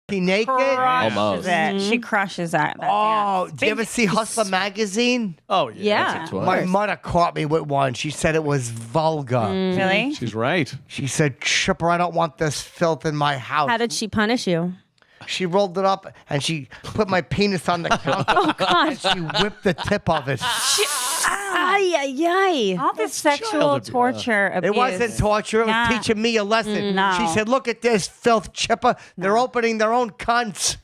naked? Almost. She crushes that. Oh, did you ever see Hustler magazine? Oh, Yeah. My mother caught me with one. She said it was vulgar. Really? She's right. She said, Chipper, I don't want this filth in my house. How did she punish you? She rolled it up and she put my penis on the counter and she whipped the tip of it. Ay, ay, ay. All this sexual torture abuse. It wasn't torture. It was teaching me a lesson. No. She said, look at this filth, Chipper. They're opening their own cunts.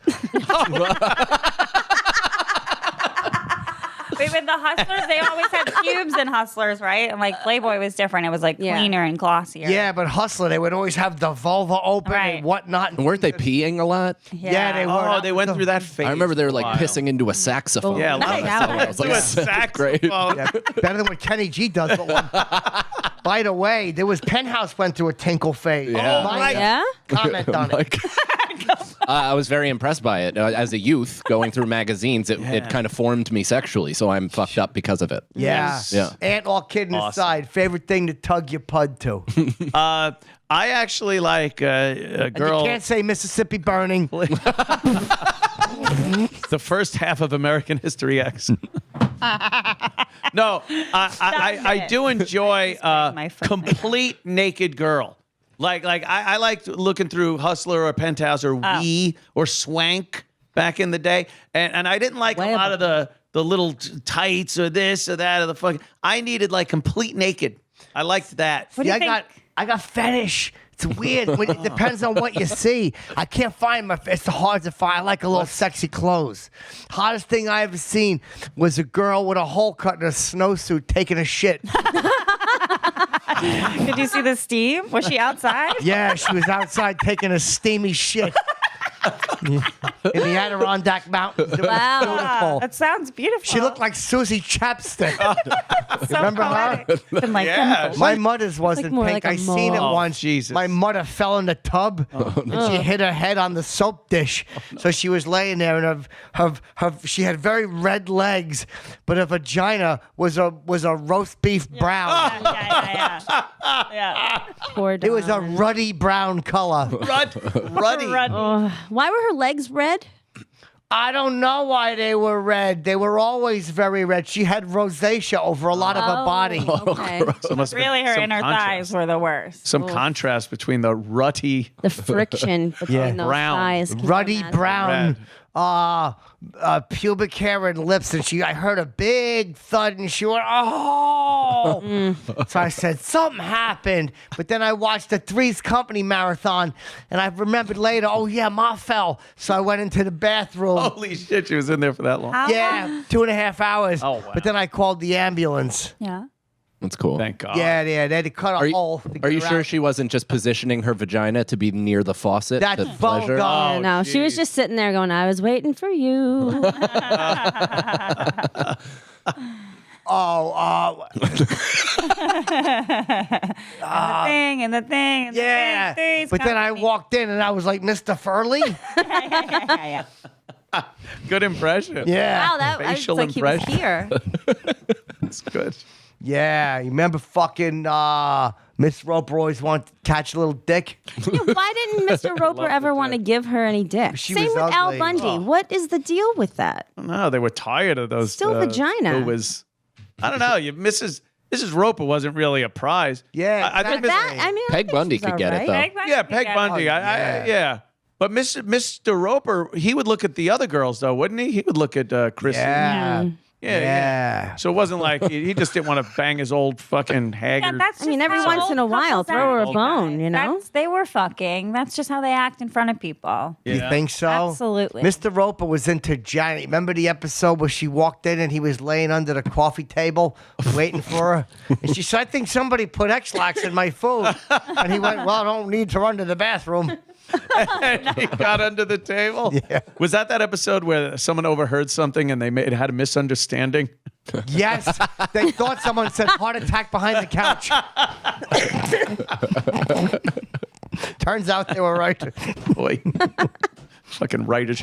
Wait, with the Hustlers, they always had pubes in Hustlers, right? And like Playboy was different. It was like cleaner and glossier. Yeah, but Hustler, they would always have the vulva open and whatnot. Weren't they peeing a lot? Yeah, they were. Oh, they went through that phase. I remember they were like for a while. pissing into a saxophone. Yeah, a lot of I was like, Into a seventh grade. saxophone. Yeah, better than what Kenny G does. By the way, there was Penthouse went through a tinkle phase. Yeah. Oh, my Yeah? comment on it. Like, I was very impressed by it. As a youth, going through magazines, it kind of formed me sexually, so I'm fucked up because of it. Yeah. Yeah. And all kidding aside, favorite thing to tug your pud to? I actually like a girl. You can't say Mississippi burning. The first half of American History X. No, I do enjoy my friend. complete naked girl. Like I liked looking through Hustler or Penthouse or Wee or Swank back in the day, and I didn't like a lot of the little tights or this or that or the fucking. I needed like complete naked. I liked that. What do you think? I got fetish. It's weird. It depends on what you see. I can't find my. It's hard to find. I like a little sexy clothes. Hottest thing I ever seen was a girl with a hole cut in a snowsuit taking a shit. Did you see the steam? Was she outside? Yeah, she was outside taking a steamy shit. In the Adirondack Mountains. It was beautiful. That sounds beautiful. She looked like Susie Chapstick. so remember her? poetic. And like Yeah. My mother's wasn't more pink. like a I seen it mole. once. Jesus. My mother fell in the tub and she hit her head on the soap dish. So she was laying there and she had very red legs, but her vagina was a roast beef brown. yeah. Poor It was a Dawn. ruddy brown color. Ruddy. Why were her legs red? I don't know why they were red. They were always very red. She had rosacea over a lot of her body. Okay. So must have been Really, her some inner contrast. thighs were the worst. Some contrast between the rutty. The friction between those Brown. thighs. Can you Ruddy imagine? brown pubic hair and lips, and I heard a big thud and she went, oh. So I said, something happened. But then I watched the Three's Company marathon and I remembered later, oh yeah, Ma fell. So I went into the bathroom. Holy shit, she was in there for that long. How Yeah, long? 2.5 hours. Oh, wow. But then I called the ambulance. Yeah. That's cool. Thank God. Yeah, they had to cut a hole. to Are get you her sure out. she wasn't just positioning her vagina to be near the faucet? That's to pleasure? vulgar. Yeah, no, she was geez. just sitting there going, I was waiting for you. The thing and the thing. And Yeah. the thing. But then I walked in and I was like, Mr. Furley? yeah. Good impression. Yeah. Wow, that was Facial like he was impression. here. That's good. Yeah. You remember fucking Miss Roper always wanted to catch a little dick? Yeah, why didn't Mr. Roper ever want to give her any dick? She Same was with Al ugly. Bundy. Oh. What is the deal with that? No, they were tired of those. Still vagina. Who was? I don't know. Mrs. Roper wasn't really a prize. Yeah, I think exactly. That, I mean, I Peg think Bundy she's could get it, alright. though. Yeah, Peg Bundy. yeah. Yeah. But Mr. Roper, he would look at the other girls, though, wouldn't he? He would look at Chrissy. Yeah. Yeah. So it wasn't like he just didn't want to bang his old fucking haggard. I mean, every once in a while, throw her a bone, you know? They were fucking. That's just how they act in front of people. You think so? Absolutely. Mr. Roper was into Janet. Remember the episode where she walked in and he was laying under the coffee table waiting for her? And she said, I think somebody put X-Lax in my food. And he went, well, I don't need to run to the bathroom. And he got under the table. Yeah. Was that episode where someone overheard something and they had a misunderstanding? Yes. They thought someone said heart attack behind the couch. Turns out they were right. Boy, fucking writers.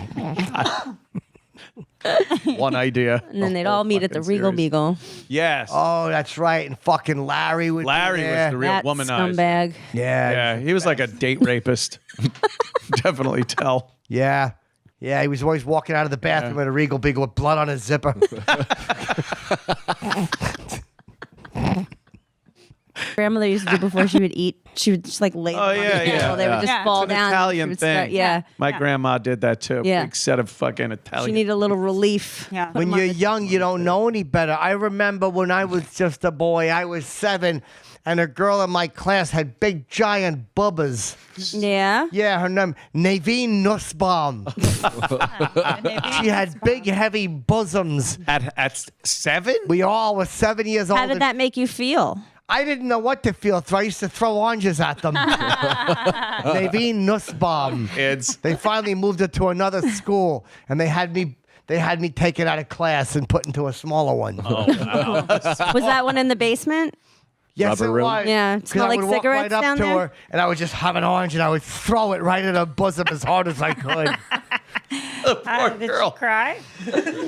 One idea. And then they'd all meet at the Regal Beagle. Yes. Oh, that's right. And fucking Larry would be Larry there. was the real That womanized. scumbag. Yeah. Yeah, he was like a date rapist. Definitely tell. Yeah. Yeah, he was always walking out of the bathroom with a Regal Beagle with blood on his zipper. Grandmother used to do before she would eat. She would just like lay them on the table. They would just fall It's an down. Italian She would thing. start- yeah. My grandma did that too. Yeah. Big set of fucking Italian. She needed a little relief. Yeah. When you're young, you don't know any better. I remember when I was just a boy, I was 7, and a girl in my class had big, giant boobas. Yeah. Yeah, her name, Naveen Nussbaum. She had big, heavy bosoms. At 7? We all were 7 years old. How did that make you feel? I didn't know what to feel. I used to throw oranges at them. Naveen Nussbaum. Kids. They finally moved her to another school, and they had me taken out of class and put into a smaller one. Was that one in the basement? Yes, Rubber it room? was. Yeah, it 'Cause smelled I like would walk cigarettes right up down to there? her, and I would just have an orange, and I would throw it right in her bosom as hard as I could. Poor Did girl. she cry?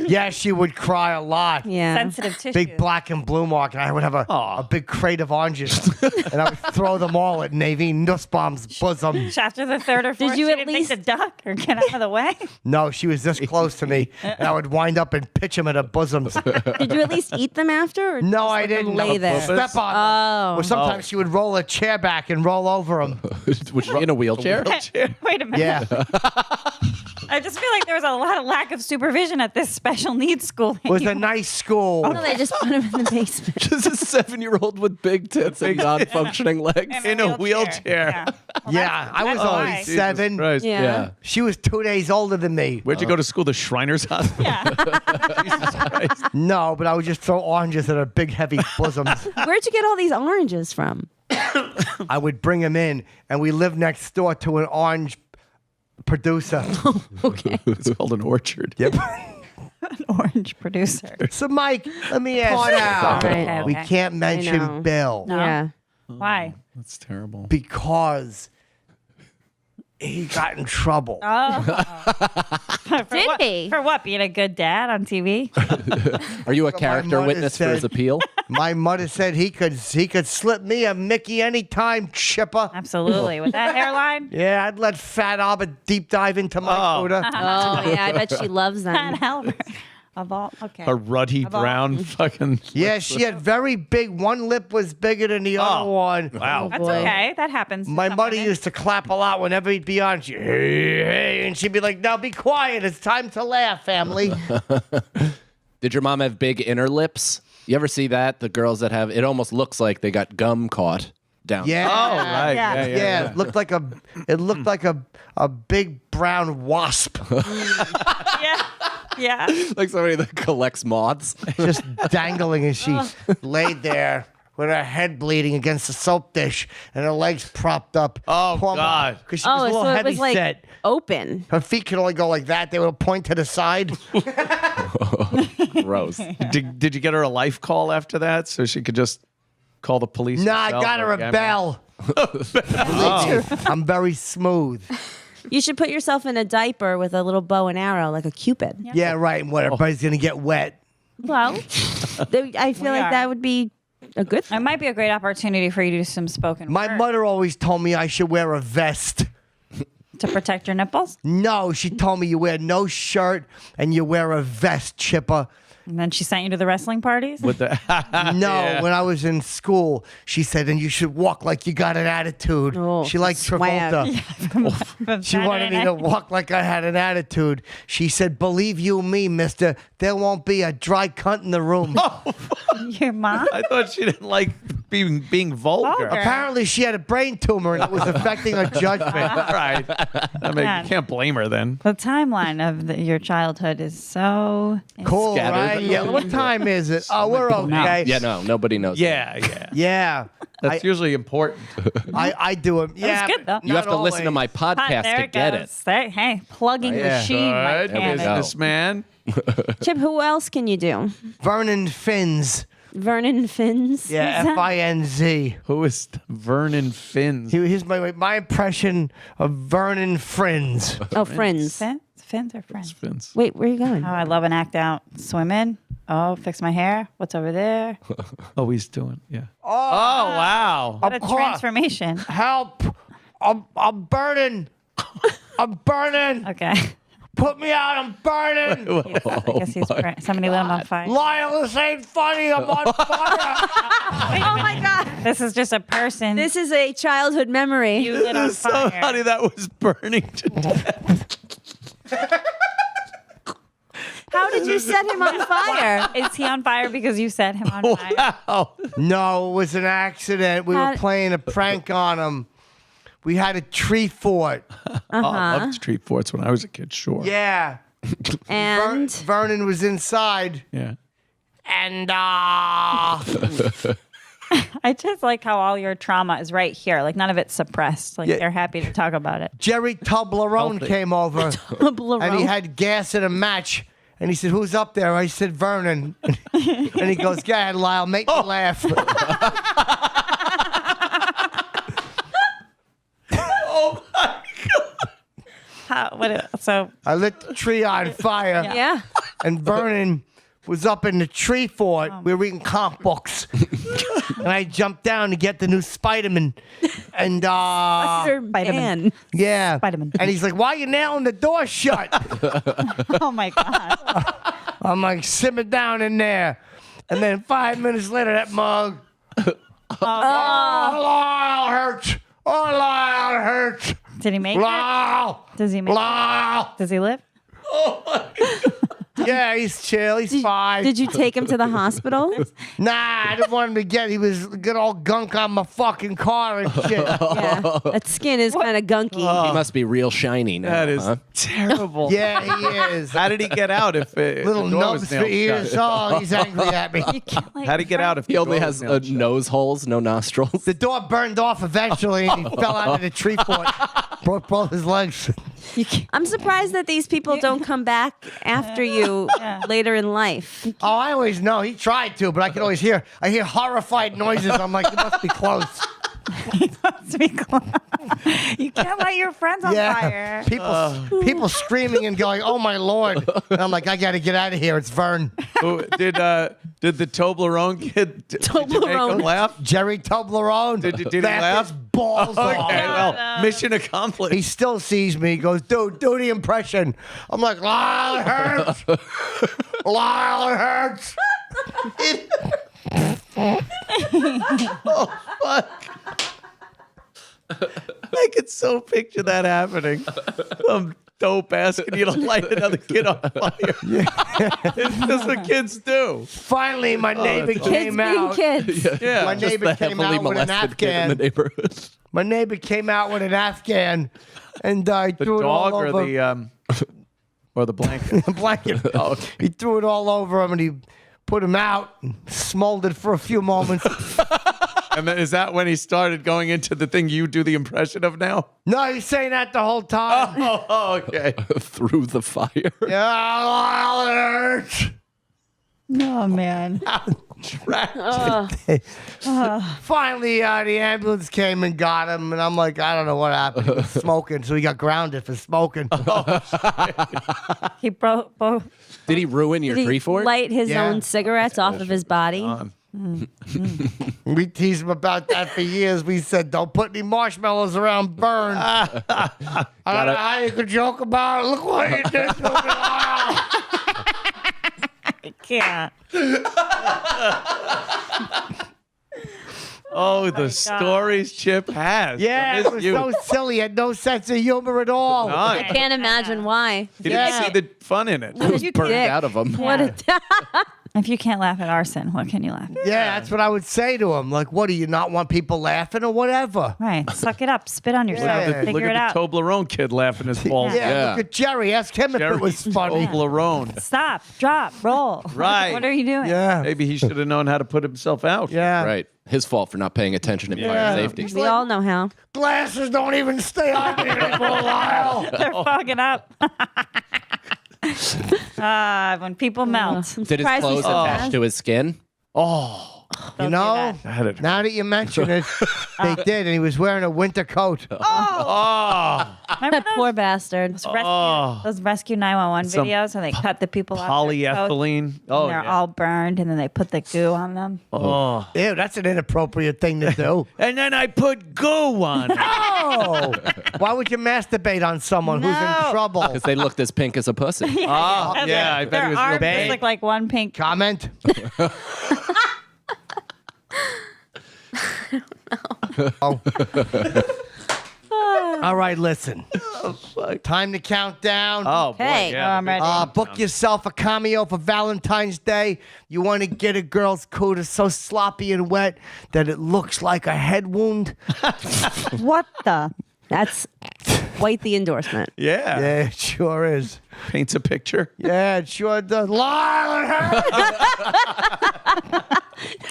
Yeah, she would cry a lot. Yeah. Sensitive tissue. Big black and blue mark, and I would have a big crate of oranges, and I would throw them all at Naveen Nussbaum's bosom. After the third or fourth, you she at didn't least- think to duck or get out of the way? No, she was this close to me, and I would wind up and pitch them at her bosoms. Did you at least eat them after? Or No, just I let them didn't. lay there. Step on them. Oh. Or sometimes she would roll a chair back and roll over them. Was she in a wheelchair? Wait a minute. Yeah. I just feel like there was a lot of lack of supervision at this special needs school. It was a nice school. No, they just put them in the basement. Just a 7-year-old with big tits and non-functioning legs. In a wheelchair. Yeah. Well, Yeah, I was that's only why. 7. Christ. Yeah. Yeah. She was 2 days older than me. Where'd you go to school? The Shriners Hospital? Yeah. No, but I would just throw oranges at her big, heavy bosoms. Where'd you get all these oranges from? I would bring them in, and we lived next door to an orange producer. Okay. It's called an orchard. Yep. Orange producer. So, Mike, let me ask you something. Right. We Okay. can't know. mention Bill Yeah. Why? That's terrible. because he got in trouble. For Did what? he? For what? Being a good dad on TV? Are you a my character mother witness for his said- appeal? My mother said he could slip me a Mickey anytime, Chippa. Absolutely. With that hairline? Yeah, I'd let Fat Albert deep dive into my Buddha. Oh, yeah. I bet she loves Fat them. Albert. Of all, okay. A ruddy brown fucking. Yeah, she had very big. One lip was bigger than the other one. Wow. That's boy. okay. That happens. to My some mother women. used to clap a lot whenever he'd be on. She, hey, hey, and she'd be like, "Now be quiet. It's time to laugh, family." Did your mom have big inner lips? You ever see that? The girls that have it almost looks like they got gum caught down. Yeah. Oh, right. Yeah. Yeah, it looked like a big brown wasp Yeah. Yeah. Like somebody that collects moths. just dangling as she laid there with her head bleeding against the soap dish and her legs propped up. Oh, God. Because she was a Oh, little so it heavy was like set. open. Her feet could only go like that. They would point to the side. Gross. Did you get her a life call after that so she could just call the police? Nah, I herself got her or a get- bell. I'm very smooth. You should put yourself in a diaper with a little bow and arrow, like a Cupid. Yeah, right. And what? Everybody's gonna get wet. Well, I feel like are. that would be a good It thing. might be a great opportunity for you to do some spoken My word mother always told me I should wear a vest. to protect your nipples. No, she told me you wear no shirt and you wear a vest, Chippa. And then she sent you to the wrestling parties. With the No, when I was in school, she said, and you should walk like you got an attitude. Oh, She liked swag. Travolta. She wanted me to walk like I had an attitude. She said, believe you me, mister, there won't be a dry cunt in the room. Your mom? I thought she didn't like being vulgar. Vulgar. Apparently, she had a brain tumor and it was affecting her judgment. Right. I mean, God. you can't blame her then. The timeline of your childhood is so Cool, Scattered. right? Yeah. What time is it? Oh, we're okay. Yeah, no, nobody knows. Yeah, yeah. Yeah. That's usually important. I do it. Yeah. good, though. but You have not to listen to always. my podcast there to get it. goes. Hey, plugging Yeah. machine. Mike Good we Cannon. go. businessman. Chip, who else can you do? Vernon Finz. Vernon Fins? Yeah, Finz. Who is Vernon Fins? Here's my impression of Vernon Friends. Oh, Friends. Fins or friends? Fins. Wait, where are you going? Oh, I love an act out. Swimming. Oh, fix my hair. What's over there? Oh, he's doing. Yeah. Oh, wow. What a caught. transformation. Help! I'm burning. I'm burning. Okay. Put me out. I'm burning. I guess somebody lit him on fire. Lyle, this ain't funny. I'm on fire. Oh my God. This is just a person This is a childhood memory. you lit on fire. Somebody that was burning to death. How did you set him on fire? Is he on fire because you set him on fire? Wow. No, it was an accident. We were playing a prank on him. We had a tree fort. I loved street forts when I was a kid, sure. Yeah. And Vernon was inside. Yeah. And I just like how all your trauma is right here. Like none of it's suppressed. Like they're happy to talk about it. Jerry Toblerone came over. And he had gas and a match. And he said, who's up there? I said, Vernon. And he goes, go ahead, Lyle, make me laugh. Oh my God. So I lit the tree on fire. yeah. And Vernon was up in the tree fort. We were reading comic books. And I jumped down to get the new Spider-Man. And, Man. yeah. Spider-Man. And he's like, why are you nailing the door shut? oh my god. I'm like, simmer down in there. And then 5 minutes later, that mug. Oh, Lyle hurts. Oh, Lyle hurts. Did he make it? Lyle. Does he make Lyle. it? Does he live? Yeah, he's chill. He's fine. Did you take him to the hospital? Nah, I didn't want him to get. He was good all gunk on my fucking car and shit. Yeah. That skin is kind of gunky. He must be real shiny now. That is huh? terrible. Yeah, he is. How did he get out if Little the door was nubs for nailed ears. shut? Oh, he's angry at me. How'd he get out if He the only door has was nailed shut? nose holes, no nostrils. The door burned off eventually, and he fell out of the tree fort. Broke both his legs. I'm surprised that these people don't come back after you later in life. Oh, I always know. He tried to, but I could always hear. I hear horrified noises. I'm like, it must be close. Must be close. You can't light your friends on fire. People screaming and going, "Oh my lord!" And I'm like, I got to get out of here. It's Vern. Did the Toblerone kid did you make him laugh? Jerry Toblerone. Did he laughed laugh? his balls Okay, off. well, mission accomplished. He still sees me. He goes, dude, do the impression. I'm like, Lyle, it hurts. Lyle, it hurts. Oh, fuck. I could so picture that happening. Some dope asking you to light another kid on fire. It's just what kids do. Finally, my neighbor Kids came being out. kids. Yeah. My Just neighbor the came heavily out with an molested kid in the Afghan. neighborhood. My neighbor came out with an Afghan, and I The threw it all dog over or the blanket. the blanket. He threw it all over him, and he put him out, and smoldered for a few moments. And then is that when he started going into the thing you do the impression of now? No, he's saying that the whole time. Oh, okay. Through the fire. Yeah, Lyle, it hurts. Oh man. Finally, the ambulance came and got him, and I'm like, I don't know what happened. He was smoking, so he got grounded for smoking. He broke both. Did he ruin your Did tree he fort? light his Yeah. own cigarettes off of his body? We teased him about that for years. We said, don't put any marshmallows around Burn. I don't know how you could joke about it. Look what you did to me, Lyle. can't. Oh, the stories Chip has. Yeah, from it was his so youth. silly. It had no sense of humor at all. I can't imagine why. He didn't see the fun in it. What a Burned dick. out of him. What a If you can't laugh at arson, what can you laugh at? Yeah, that's what I would say to him. Like, what, do you not want people laughing or whatever? Right. Suck it up. Spit on yourself. Yeah. Figure Look it at the out. Toblerone kid laughing his balls. Yeah, Yeah. look at Jerry. Ask him if it was funny. Toblerone. Stop. Drop. Roll. Right. What are you doing? Yeah. Maybe he should have known how to put himself out. Yeah. Right. His fault for not paying attention in Yeah. fire safety. We all know how. Glasses don't even stay on me anymore, Lyle. They're fogging up. When people melt. I'm Did his surprised clothes he's so attach fast. to his skin? You know, That now that you mention it, they did, and he was wearing a winter coat. Oh, Remember That poor bastard. those rescue 911 Some videos where they cut the people off their coats polyethylene. Oh, and they're yeah. all burned, and then they put the goo on them. Oh. Ew, that's an inappropriate thing to do. And then I put goo on it. Oh, why would you masturbate on someone who's in No. trouble? Because they looked as pink as a pussy. Oh, yeah. I bet Their it was real arms big. just look like one pink. Comment? Oh. All right, listen. Time to count down. Oh, boy. Okay. Yeah, I'm ready. Book yourself a cameo for Valentine's Day. You want to get a girl's cooter so sloppy and wet that it looks like a head wound. What the? That's quite the endorsement. Yeah. Yeah, it sure is. Paints a picture. Yeah, it sure does. Lie!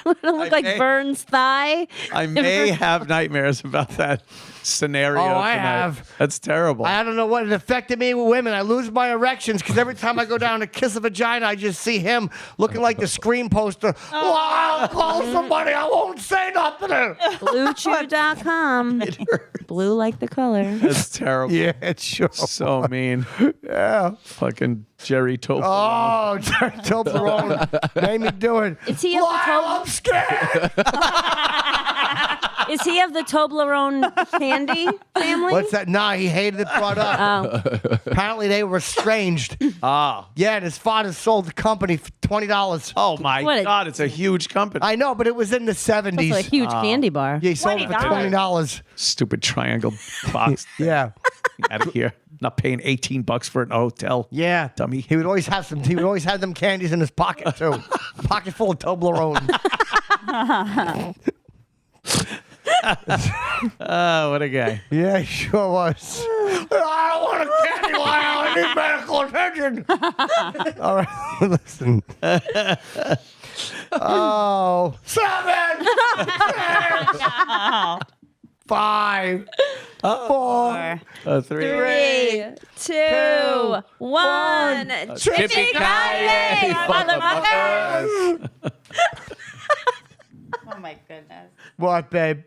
It'll look like may- Vern's thigh. I may have nightmares about that scenario. Oh, I tonight. have. That's terrible. I don't know what it affected me with women. I lose my erections because every time I go down to kiss a vagina, I just see him looking like the Scream poster. Oh, I'll call somebody. I won't say nothing. BlueChew.com. Blue like the color. That's terrible. Yeah, it's sure. So mean. Yeah. Fucking Jerry Topol. Oh, Jerry Toblerone made me do it. Is he of the Lyle, I'm scared. Is he of the Toblerone candy family? What's that? Nah, he hated it brought up. Oh, Apparently, they were estranged. Ah. Yeah, and his father sold the company for $20. Oh, my What a- God. It's a huge company. I know, but it was in the 70s. also a huge candy bar. Yeah, he sold it for $20. Stupid triangle box. Yeah. Out of here. Not paying $18 for an hotel. Yeah, Dummy. He would always have some. He would always have them candies in his pocket too. Pocket full of Toblerone. Oh, what a guy. Yeah, he sure was. I don't want a candy, Lyle. I need medical attention. All right, listen. Oh, 7, 6, 5, 4, 3. 3, 2, 1. Yippee-ki-yay, motherfuckers! Oh my goodness. What, babe?